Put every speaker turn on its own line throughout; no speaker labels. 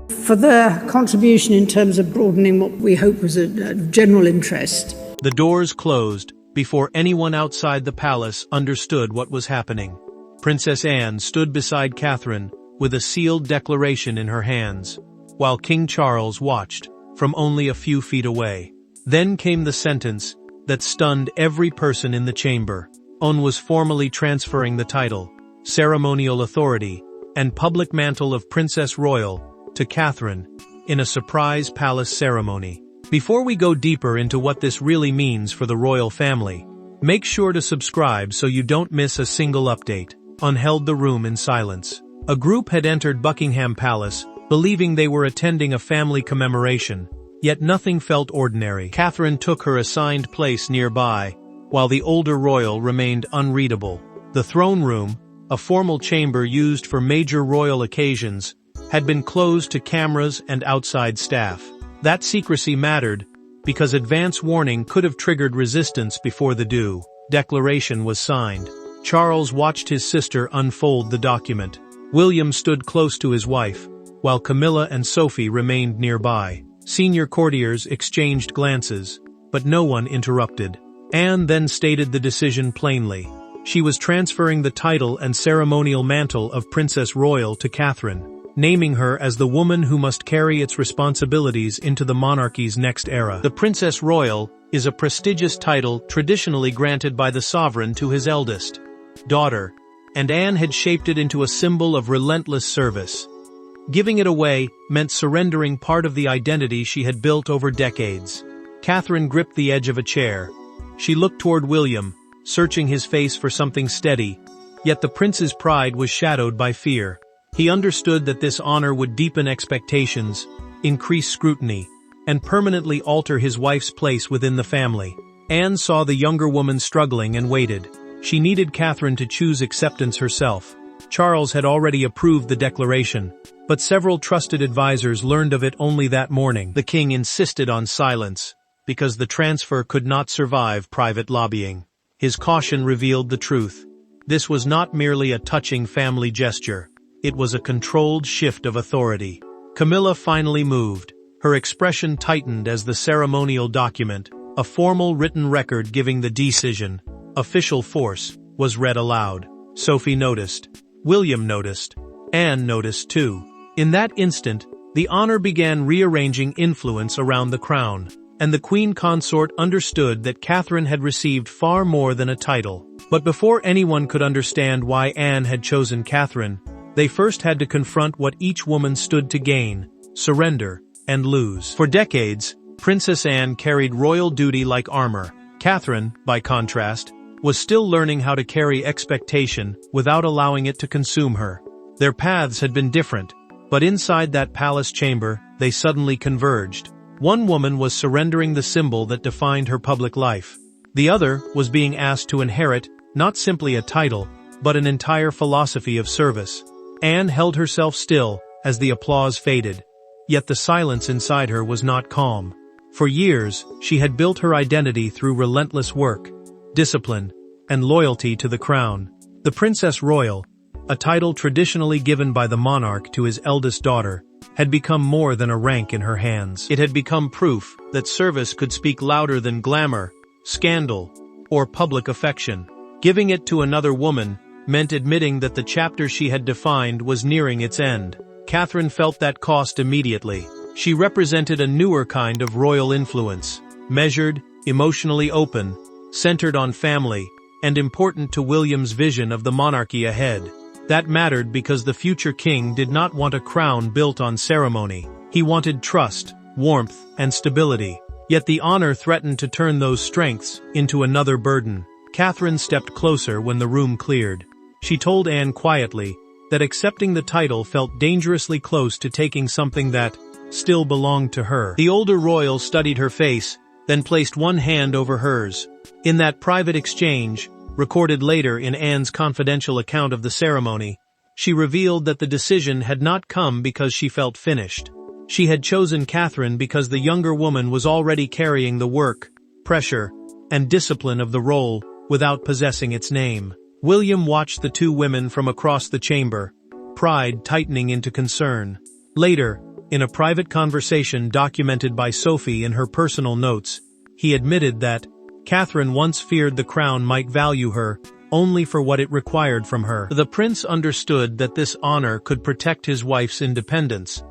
for their contribution in terms of broadening what we hope was a general interest.
The doors closed before anyone outside the palace understood what was happening. Princess Anne stood beside Catherine with a sealed declaration in her hands, while King Charles watched from only a few feet away. Then came the sentence that stunned every person in the chamber. Anne was formally transferring the title, ceremonial authority, and public mantle of Princess Royal to Catherine in a surprise palace ceremony. Before we go deeper into what this really means for the royal family, make sure to subscribe so you don't miss a single update. Anne held the room in silence. A group had entered Buckingham Palace, believing they were attending a family commemoration, yet nothing felt ordinary. Catherine took her assigned place nearby, while the older royal remained unreadable. The throne room, a formal chamber used for major royal occasions, had been closed to cameras and outside staff. That secrecy mattered, because advance warning could have triggered resistance before the due declaration was signed. Charles watched his sister unfold the document. William stood close to his wife, while Camilla and Sophie remained nearby. Senior courtiers exchanged glances, but no one interrupted. Anne then stated the decision plainly. She was transferring the title and ceremonial mantle of Princess Royal to Catherine, naming her as the woman who must carry its responsibilities into the monarchy's next era. The Princess Royal is a prestigious title traditionally granted by the sovereign to his eldest daughter, and Anne had shaped it into a symbol of relentless service. Giving it away meant surrendering part of the identity she had built over decades. Catherine gripped the edge of a chair. She looked toward William, searching his face for something steady, yet the prince's pride was shadowed by fear. He understood that this honor would deepen expectations, increase scrutiny, and permanently alter his wife's place within the family. Anne saw the younger woman struggling and waited. She needed Catherine to choose acceptance herself. Charles had already approved the declaration, but several trusted advisors learned of it only that morning. The king insisted on silence, because the transfer could not survive private lobbying. His caution revealed the truth. This was not merely a touching family gesture. It was a controlled shift of authority. Camilla finally moved. Her expression tightened as the ceremonial document, a formal written record giving the decision, official force, was read aloud. Sophie noticed. William noticed. Anne noticed too. In that instant, the honor began rearranging influence around the crown, and the queen consort understood that Catherine had received far more than a title. But before anyone could understand why Anne had chosen Catherine, they first had to confront what each woman stood to gain, surrender, and lose. For decades, Princess Anne carried royal duty like armor. Catherine, by contrast, was still learning how to carry expectation without allowing it to consume her. Their paths had been different, but inside that palace chamber, they suddenly converged. One woman was surrendering the symbol that defined her public life. The other was being asked to inherit not simply a title, but an entire philosophy of service. Anne held herself still as the applause faded, yet the silence inside her was not calm. For years, she had built her identity through relentless work, discipline, and loyalty to the crown. The Princess Royal, a title traditionally given by the monarch to his eldest daughter, had become more than a rank in her hands. It had become proof that service could speak louder than glamour, scandal, or public affection. Giving it to another woman meant admitting that the chapter she had defined was nearing its end. Catherine felt that cost immediately. She represented a newer kind of royal influence, measured, emotionally open, centered on family, and important to William's vision of the monarchy ahead. That mattered because the future king did not want a crown built on ceremony. He wanted trust, warmth, and stability. Yet the honor threatened to turn those strengths into another burden. Catherine stepped closer when the room cleared. She told Anne quietly that accepting the title felt dangerously close to taking something that still belonged to her. The older royal studied her face, then placed one hand over hers. In that private exchange, recorded later in Anne's confidential account of the ceremony, she revealed that the decision had not come because she felt finished. She had chosen Catherine because the younger woman was already carrying the work, pressure, and discipline of the role without possessing its name. William watched the two women from across the chamber, pride tightening into concern. Later, In a private conversation documented by Sophie in her personal notes, he admitted that Catherine once feared the crown might value her only for what it required from her. The prince understood that this honor could protect his wife's independence,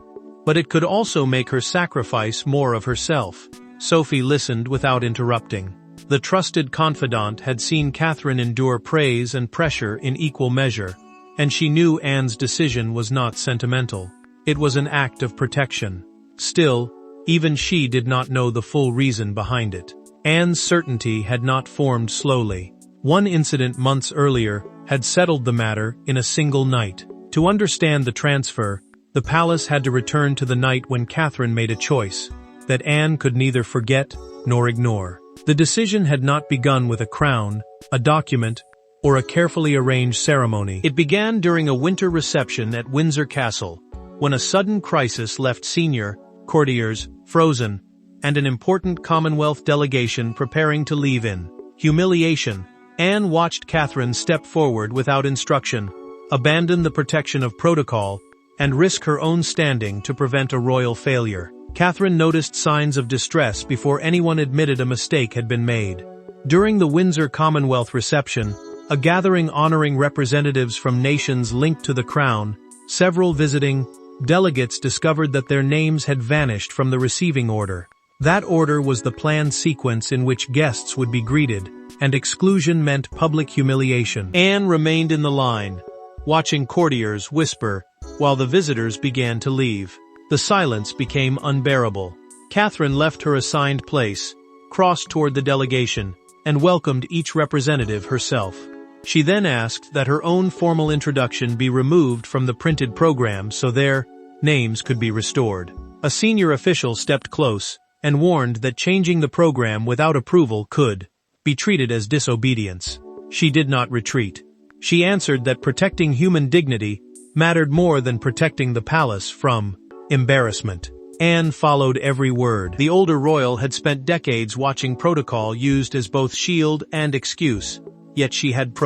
but it could also make her sacrifice more of herself. Sophie listened without interrupting. The trusted confidant had seen Catherine endure praise and pressure in equal measure, and she knew Anne's decision was not sentimental. It was an act of protection. Still, even she did not know the full reason behind it. Anne's certainty had not formed slowly. One incident months earlier had settled the matter in a single night. To understand the transfer, the palace had to return to the night when Catherine made a choice that Anne could neither forget nor ignore. The decision had not begun with a crown, a document, or a carefully arranged ceremony. It began during a winter reception at Windsor Castle, when a sudden crisis left senior courtiers frozen, and an important Commonwealth delegation preparing to leave in humiliation. Anne watched Catherine step forward without instruction, abandon the protection of protocol, and risk her own standing to prevent a royal failure. Catherine noticed signs of distress before anyone admitted a mistake had been made. During the Windsor Commonwealth reception, a gathering honoring representatives from nations linked to the crown, several visiting delegates discovered that their names had vanished from the receiving order. That order was the planned sequence in which guests would be greeted, and exclusion meant public humiliation. Anne remained in the line, watching courtiers whisper, while the visitors began to leave. The silence became unbearable. Catherine left her assigned place, crossed toward the delegation, and welcomed each representative herself. She then asked that her own formal introduction be removed from the printed program so their names could be restored. A senior official stepped close and warned that changing the program without approval could be treated as disobedience. She did not retreat. She answered that protecting human dignity mattered more than protecting the palace from embarrassment. Anne followed every word. The older royal had spent decades watching protocol used as both shield and excuse, yet she had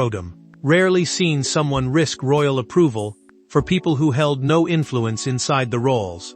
rarely seen someone risk royal approval for people who held no influence inside the rolls.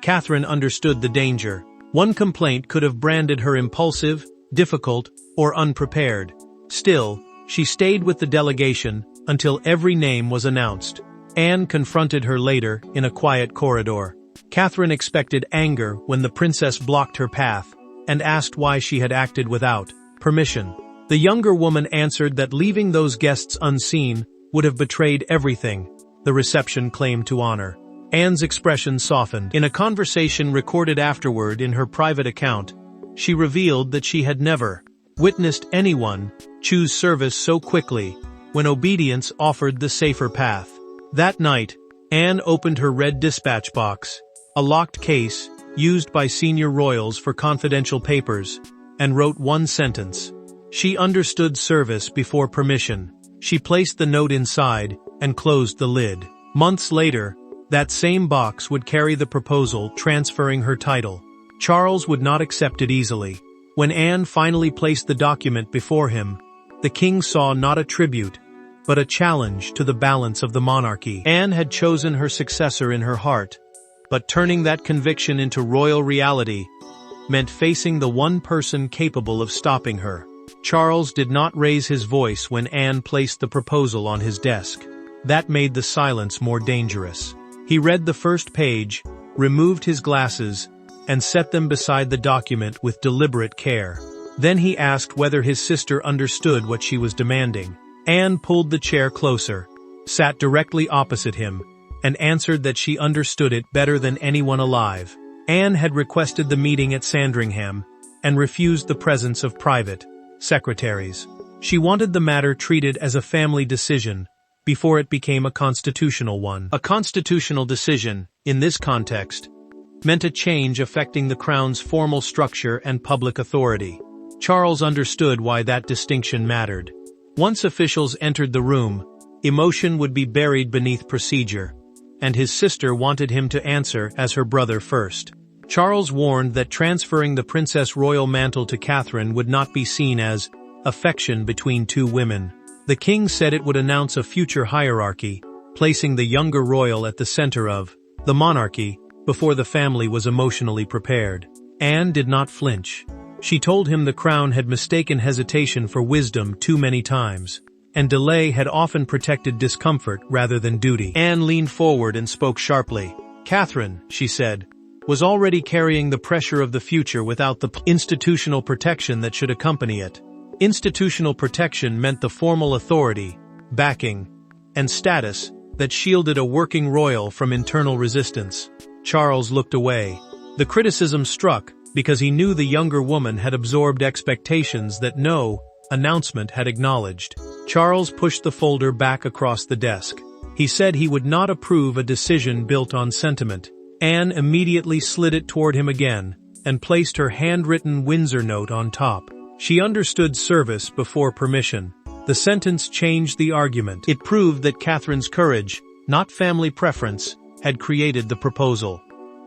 Catherine understood the danger. One complaint could have branded her impulsive, difficult, or unprepared. Still, she stayed with the delegation until every name was announced. Anne confronted her later in a quiet corridor. Catherine expected anger when the princess blocked her path and asked why she had acted without permission. The younger woman answered that leaving those guests unseen would have betrayed everything the reception claimed to honor. Anne's expression softened. In a conversation recorded afterward in her private account, she revealed that she had never witnessed anyone choose service so quickly when obedience offered the safer path. That night, Anne opened her red dispatch box, a locked case used by senior royals for confidential papers, and wrote one sentence. She understood service before permission. She placed the note inside and closed the lid. Months later, that same box would carry the proposal transferring her title. Charles would not accept it easily. When Anne finally placed the document before him, the king saw not a tribute, but a challenge to the balance of the monarchy. Anne had chosen her successor in her heart, but turning that conviction into royal reality meant facing the one person capable of stopping her. Charles did not raise his voice when Anne placed the proposal on his desk. That made the silence more dangerous. He read the first page, removed his glasses, and set them beside the document with deliberate care. Then he asked whether his sister understood what she was demanding. Anne pulled the chair closer, sat directly opposite him, and answered that she understood it better than anyone alive. Anne had requested the meeting at Sandringham, and refused the presence of private secretaries. She wanted the matter treated as a family decision, before it became a constitutional one. A constitutional decision, in this context, meant a change affecting the crown's formal structure and public authority. Charles understood why that distinction mattered. Once officials entered the room, emotion would be buried beneath procedure, and his sister wanted him to answer as her brother first. Charles warned that transferring the Princess Royal mantle to Catherine would not be seen as affection between two women. The king said it would announce a future hierarchy, placing the younger royal at the center of the monarchy before the family was emotionally prepared. Anne did not flinch. She told him the crown had mistaken hesitation for wisdom too many times, and delay had often protected discomfort rather than duty. Anne leaned forward and spoke sharply. Catherine, she said, was already carrying the pressure of the future without the institutional protection that should accompany it. Institutional protection meant the formal authority, backing, and status that shielded a working royal from internal resistance. Charles looked away. The criticism struck because he knew the younger woman had absorbed expectations that no announcement had acknowledged. Charles pushed the folder back across the desk. He said he would not approve a decision built on sentiment. Anne immediately slid it toward him again and placed her handwritten Windsor note on top. She understood service before permission. The sentence changed the argument. It proved that Catherine's courage, not family preference, had created the proposal.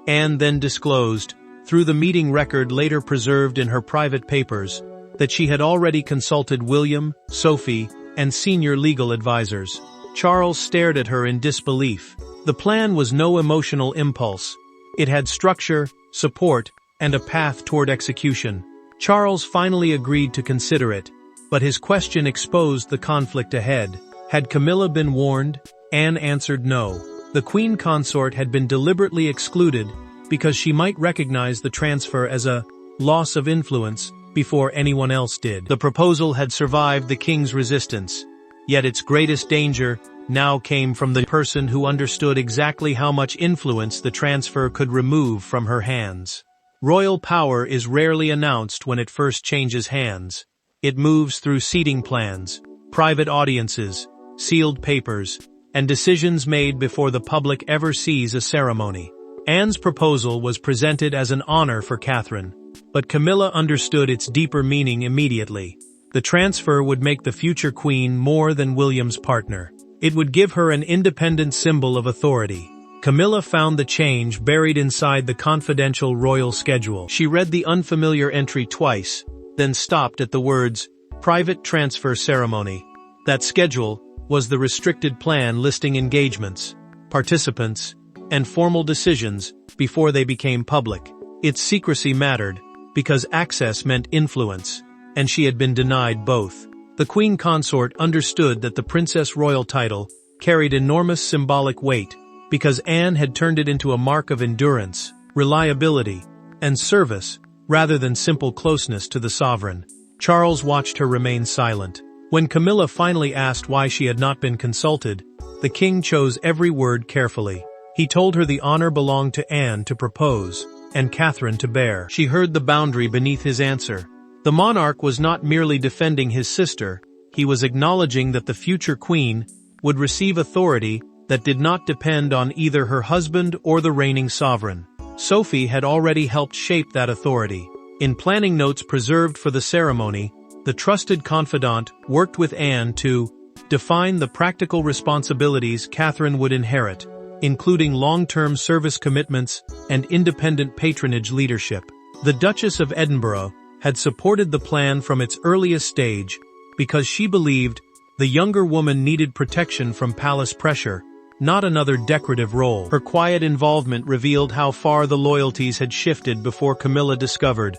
Anne then disclosed, through the meeting record later preserved in her private papers, that she had already consulted William, Sophie, and senior legal advisors. Charles stared at her in disbelief. The plan was no emotional impulse. It had structure, support, and a path toward execution. Charles finally agreed to consider it, but his question exposed the conflict ahead. Had Camilla been warned? Anne answered no. The queen consort had been deliberately excluded because she might recognize the transfer as a loss of influence before anyone else did. The proposal had survived the king's resistance, yet its greatest danger now came from the person who understood exactly how much influence the transfer could remove from her hands. Royal power is rarely announced when it first changes hands. It moves through seating plans, private audiences, sealed papers, and decisions made before the public ever sees a ceremony. Anne's proposal was presented as an honor for Catherine, but Camilla understood its deeper meaning immediately. The transfer would make the future queen more than William's partner. It would give her an independent symbol of authority. Camilla found the change buried inside the confidential royal schedule. She read the unfamiliar entry twice, then stopped at the words, "Private Transfer Ceremony." That schedule was the restricted plan listing engagements, participants, and formal decisions before they became public. Its secrecy mattered, because access meant influence, and she had been denied both. The queen consort understood that the princess royal title carried enormous symbolic weight, because Anne had turned it into a mark of endurance, reliability, and service, rather than simple closeness to the sovereign. Charles watched her remain silent. When Camilla finally asked why she had not been consulted, the king chose every word carefully. He told her the honor belonged to Anne to propose, and Catherine to bear. She heard the boundary beneath his answer. The monarch was not merely defending his sister, he was acknowledging that the future queen would receive authority that did not depend on either her husband or the reigning sovereign. Sophie had already helped shape that authority. In planning notes preserved for the ceremony, the trusted confidant worked with Anne to define the practical responsibilities Catherine would inherit, including long-term service commitments and independent patronage leadership. The Duchess of Edinburgh had supported the plan from its earliest stage because she believed the younger woman needed protection from palace pressure, not another decorative role. Her quiet involvement revealed how far the loyalties had shifted before Camilla discovered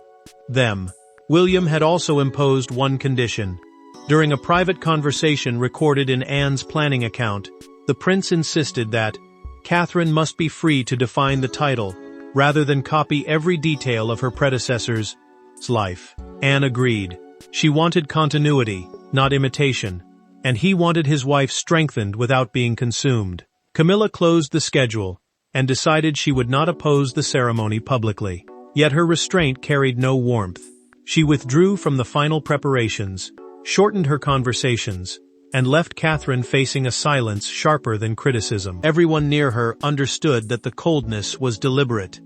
them. William had also imposed one condition. During a private conversation recorded in Anne's planning account, the prince insisted that Catherine must be free to define the title, rather than copy every detail of her predecessor's life. Anne agreed. She wanted continuity, not imitation, and he wanted his wife strengthened without being consumed. Camilla closed the schedule and decided she would not oppose the ceremony publicly. Yet her restraint carried no warmth. She withdrew from the final preparations, shortened her conversations, and left Catherine facing a silence sharper than criticism. Everyone near her understood that the coldness was deliberate.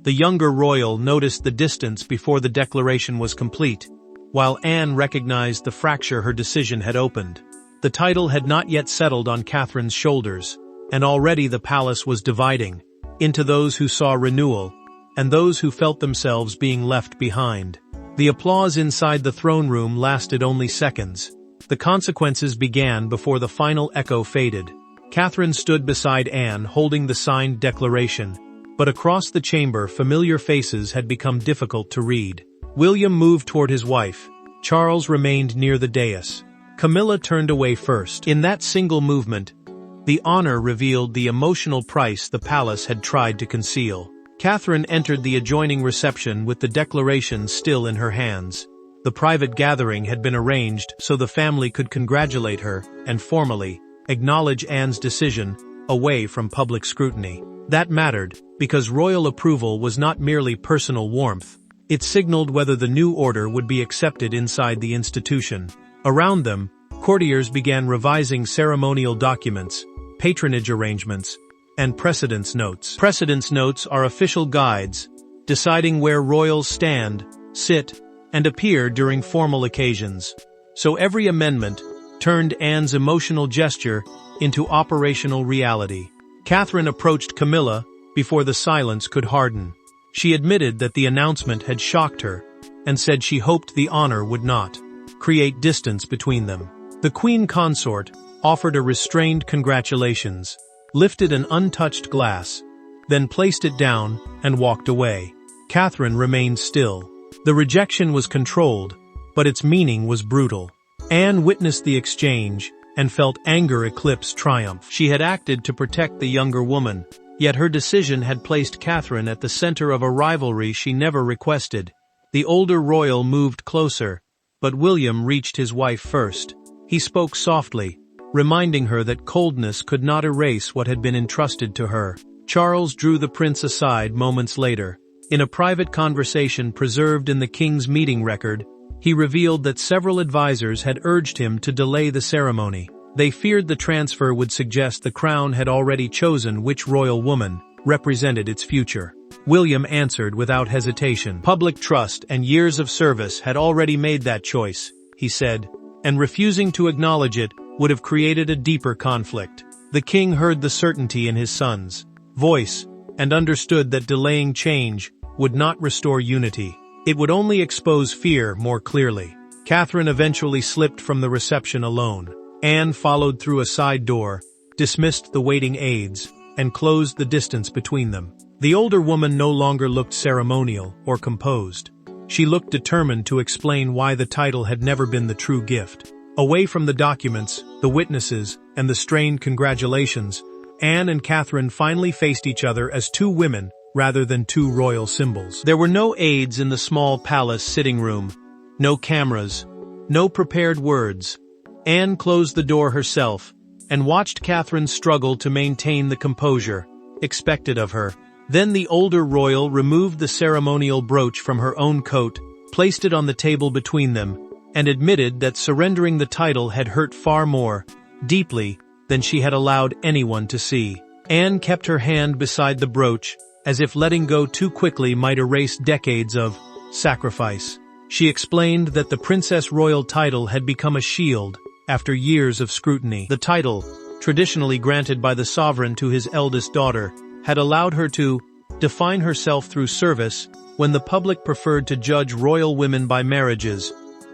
The younger royal noticed the distance before the declaration was complete, while Anne recognized the fracture her decision had opened. The title had not yet settled on Catherine's shoulders, and already the palace was dividing into those who saw renewal and those who felt themselves being left behind. The applause inside the throne room lasted only seconds. The consequences began before the final echo faded. Catherine stood beside Anne holding the signed declaration, but across the chamber familiar faces had become difficult to read. William moved toward his wife. Charles remained near the dais. Camilla turned away first. In that single movement, the honor revealed the emotional price the palace had tried to conceal. Catherine entered the adjoining reception with the declaration still in her hands. The private gathering had been arranged so the family could congratulate her and formally acknowledge Anne's decision away from public scrutiny. That mattered because royal approval was not merely personal warmth. It signaled whether the new order would be accepted inside the institution. Around them, courtiers began revising ceremonial documents, patronage arrangements, and precedence notes. Precedence notes are official guides, deciding where royals stand, sit, and appear during formal occasions. So every amendment turned Anne's emotional gesture into operational reality. Catherine approached Camilla before the silence could harden. She admitted that the announcement had shocked her and said she hoped the honor would not create distance between them. The queen consort offered a restrained congratulations, lifted an untouched glass, then placed it down and walked away. Catherine remained still. The rejection was controlled, but its meaning was brutal. Anne witnessed the exchange and felt anger eclipse triumph. She had acted to protect the younger woman, yet her decision had placed Catherine at the center of a rivalry she never requested. The older royal moved closer, but William reached his wife first. He spoke softly, reminding her that coldness could not erase what had been entrusted to her. Charles drew the prince aside moments later. In a private conversation preserved in the king's meeting record, he revealed that several advisors had urged him to delay the ceremony. They feared the transfer would suggest the crown had already chosen which royal woman represented its future. William answered without hesitation. Public trust and years of service had already made that choice, he said, and refusing to acknowledge it would have created a deeper conflict. The king heard the certainty in his son's voice and understood that delaying change would not restore unity. It would only expose fear more clearly. Catherine eventually slipped from the reception alone. Anne followed through a side door, dismissed the waiting aides, and closed the distance between them. The older woman no longer looked ceremonial or composed. She looked determined to explain why the title had never been the true gift. Away from the documents, the witnesses, and the strained congratulations, Anne and Catherine finally faced each other as two women rather than two royal symbols. There were no aides in the small palace sitting room, no cameras, no prepared words. Anne closed the door herself and watched Catherine struggle to maintain the composure expected of her. Then the older royal removed the ceremonial brooch from her own coat, placed it on the table between them, and admitted that surrendering the title had hurt far more deeply than she had allowed anyone to see. Anne kept her hand beside the brooch, as if letting go too quickly might erase decades of sacrifice. She explained that the princess royal title had become a shield after years of scrutiny. The title, traditionally granted by the sovereign to his eldest daughter, had allowed her to define herself through service when the public preferred to judge royal women by marriages,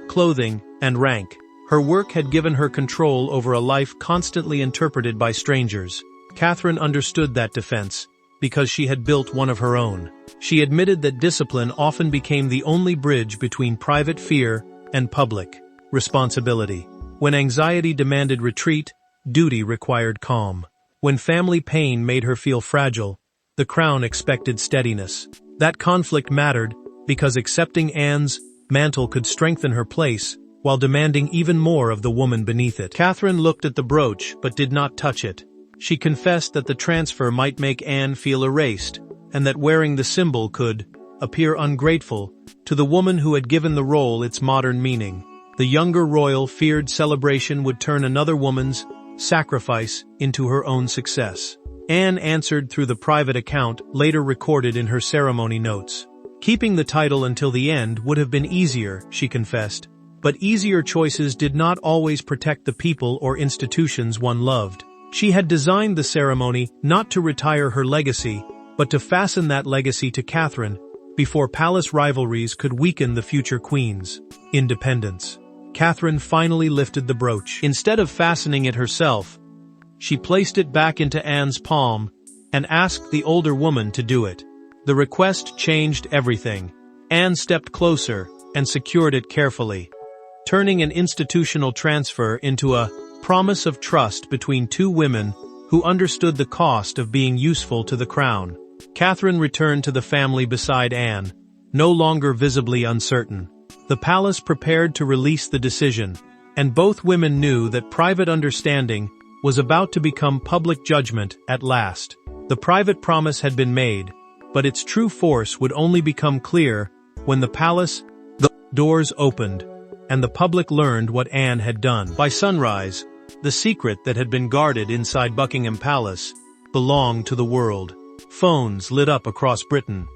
clothing, and rank. Her work had given her control over a life constantly interpreted by strangers. Catherine understood that defense, because she had built one of her own. She admitted that discipline often became the only bridge between private fear and public responsibility. When anxiety demanded retreat, duty required calm. When family pain made her feel fragile, the crown expected steadiness. That conflict mattered because accepting Anne's mantle could strengthen her place while demanding even more of the woman beneath it. Catherine looked at the brooch but did not touch it. She confessed that the transfer might make Anne feel erased, and that wearing the symbol could appear ungrateful to the woman who had given the role its modern meaning. The younger royal feared celebration would turn another woman's sacrifice into her own success. Anne answered through the private account later recorded in her ceremony notes. Keeping the title until the end would have been easier, she confessed, but easier choices did not always protect the people or institutions one loved. She had designed the ceremony not to retire her legacy, but to fasten that legacy to Catherine before palace rivalries could weaken the future queen's independence. Catherine finally lifted the brooch. Instead of fastening it herself, she placed it back into Anne's palm and asked the older woman to do it. The request changed everything. Anne stepped closer and secured it carefully, turning an institutional transfer into a promise of trust between two women who understood the cost of being useful to the crown. Catherine returned to the family beside Anne, no longer visibly uncertain. The palace prepared to release the decision, and both women knew that private understanding was about to become public judgment at last. The private promise had been made, but its true force would only become clear when the doors opened, and the public learned what Anne had done. By sunrise, the secret that had been guarded inside Buckingham Palace belonged to the world. Phones lit up across Britain.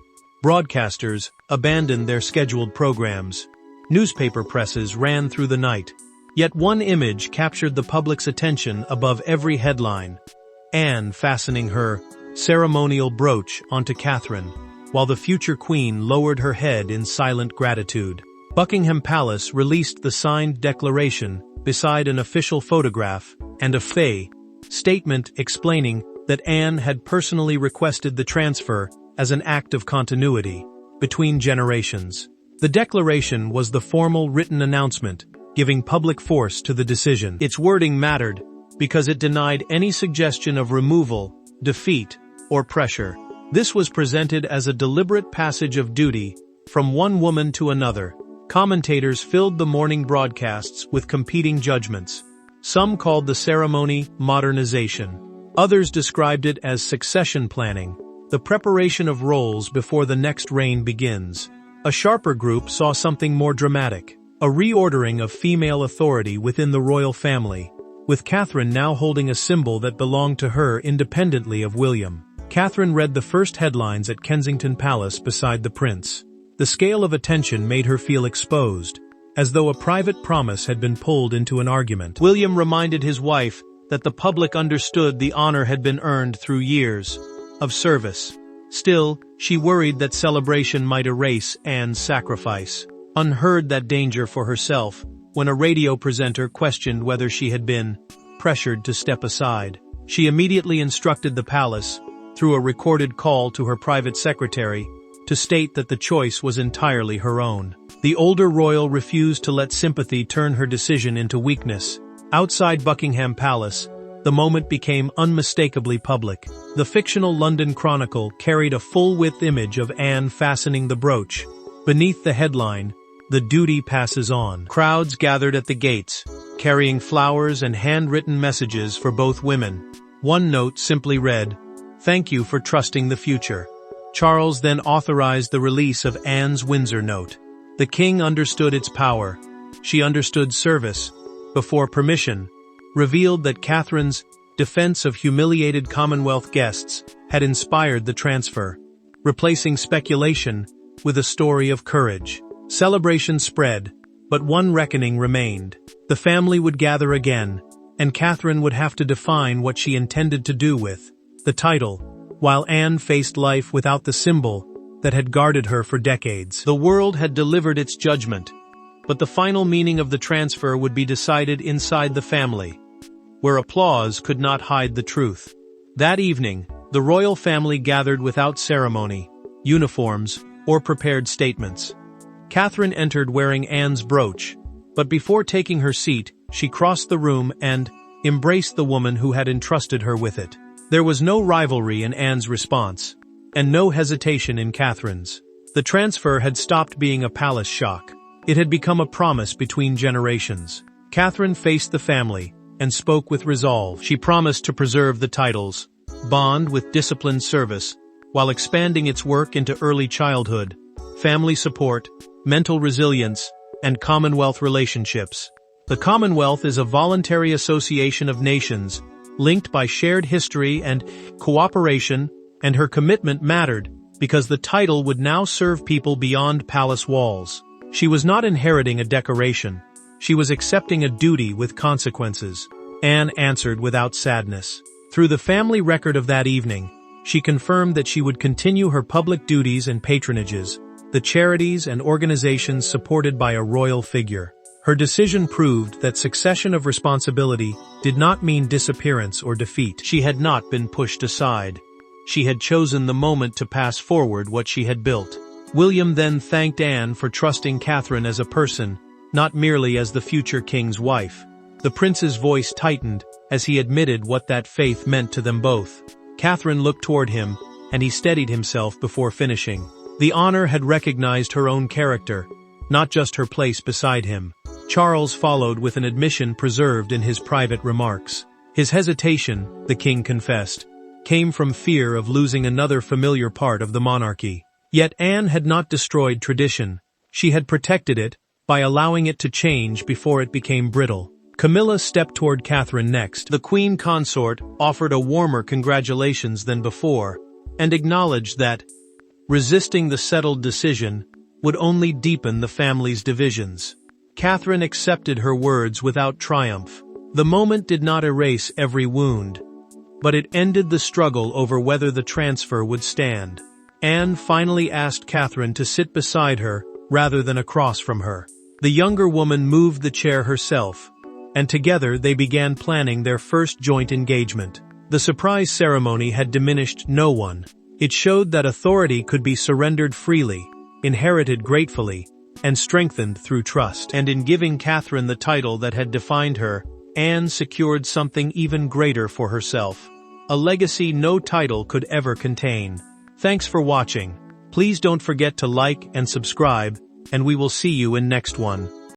Broadcasters abandoned their scheduled programs. Newspaper presses ran through the night. Yet one image captured the public's attention above every headline: Anne fastening her ceremonial brooch onto Catherine, while the future queen lowered her head in silent gratitude. Buckingham Palace released the signed declaration beside an official photograph and a statement explaining that Anne had personally requested the transfer as an act of continuity between generations. The declaration was the formal written announcement, giving public force to the decision. Its wording mattered because it denied any suggestion of removal, defeat, or pressure. This was presented as a deliberate passage of duty from one woman to another. Commentators filled the morning broadcasts with competing judgments. Some called the ceremony modernization. Others described it as succession planning, the preparation of roles before the next reign begins. A sharper group saw something more dramatic, a reordering of female authority within the royal family, with Catherine now holding a symbol that belonged to her independently of William. Catherine read the first headlines at Kensington Palace beside the prince. The scale of attention made her feel exposed, as though a private promise had been pulled into an argument. William reminded his wife that the public understood the honor had been earned through years of service. Still, she worried that celebration might erase Anne's sacrifice. Unheard that danger for herself when a radio presenter questioned whether she had been pressured to step aside. She immediately instructed the palace, through a recorded call to her private secretary, to state that the choice was entirely her own. The older royal refused to let sympathy turn her decision into weakness. Outside Buckingham Palace, the moment became unmistakably public. The fictional London Chronicle carried a full-width image of Anne fastening the brooch. Beneath the headline, "The duty passes on." Crowds gathered at the gates, carrying flowers and handwritten messages for both women. One note simply read, "Thank you for trusting the future." Charles then authorized the release of Anne's Windsor note. The king understood its power. She understood service, before permission, revealed that Catherine's defense of humiliated Commonwealth guests had inspired the transfer, replacing speculation with a story of courage. Celebration spread, but one reckoning remained. The family would gather again, and Catherine would have to define what she intended to do with the title, while Anne faced life without the symbol that had guarded her for decades. The world had delivered its judgment, but the final meaning of the transfer would be decided inside the family, where applause could not hide the truth. That evening, the royal family gathered without ceremony, uniforms, or prepared statements. Catherine entered wearing Anne's brooch, but before taking her seat, she crossed the room and embraced the woman who had entrusted her with it. There was no rivalry in Anne's response, and no hesitation in Catherine's. The transfer had stopped being a palace shock. It had become a promise between generations. Catherine faced the family and spoke with resolve. She promised to preserve the titles, bond with disciplined service, while expanding its work into early childhood, family support, mental resilience, and Commonwealth relationships. The Commonwealth is a voluntary association of nations, linked by shared history and cooperation, and her commitment mattered because the title would now serve people beyond palace walls. She was not inheriting a decoration. She was accepting a duty with consequences. Anne answered without sadness. Through the family record of that evening, she confirmed that she would continue her public duties and patronages, the charities and organizations supported by a royal figure. Her decision proved that succession of responsibility did not mean disappearance or defeat. She had not been pushed aside. She had chosen the moment to pass forward what she had built. William then thanked Anne for trusting Catherine as a person, not merely as the future king's wife. The prince's voice tightened as he admitted what that faith meant to them both. Catherine looked toward him, and he steadied himself before finishing. The honor had recognized her own character, not just her place beside him. Charles followed with an admission preserved in his private remarks. His hesitation, the king confessed, came from fear of losing another familiar part of the monarchy. Yet Anne had not destroyed tradition. She had protected it by allowing it to change before it became brittle. Camilla stepped toward Catherine next. The queen consort offered a warmer congratulations than before, and acknowledged that resisting the settled decision would only deepen the family's divisions. Catherine accepted her words without triumph. The moment did not erase every wound, but it ended the struggle over whether the transfer would stand. Anne finally asked Catherine to sit beside her rather than across from her. The younger woman moved the chair herself, and together they began planning their first joint engagement. The surprise ceremony had diminished no one. It showed that authority could be surrendered freely, inherited gratefully, and strengthened through trust. And in giving Catherine the title that had defined her, Anne secured something even greater for herself. A legacy no title could ever contain. Thanks for watching. Please don't forget to like and subscribe, and we will see you in next one.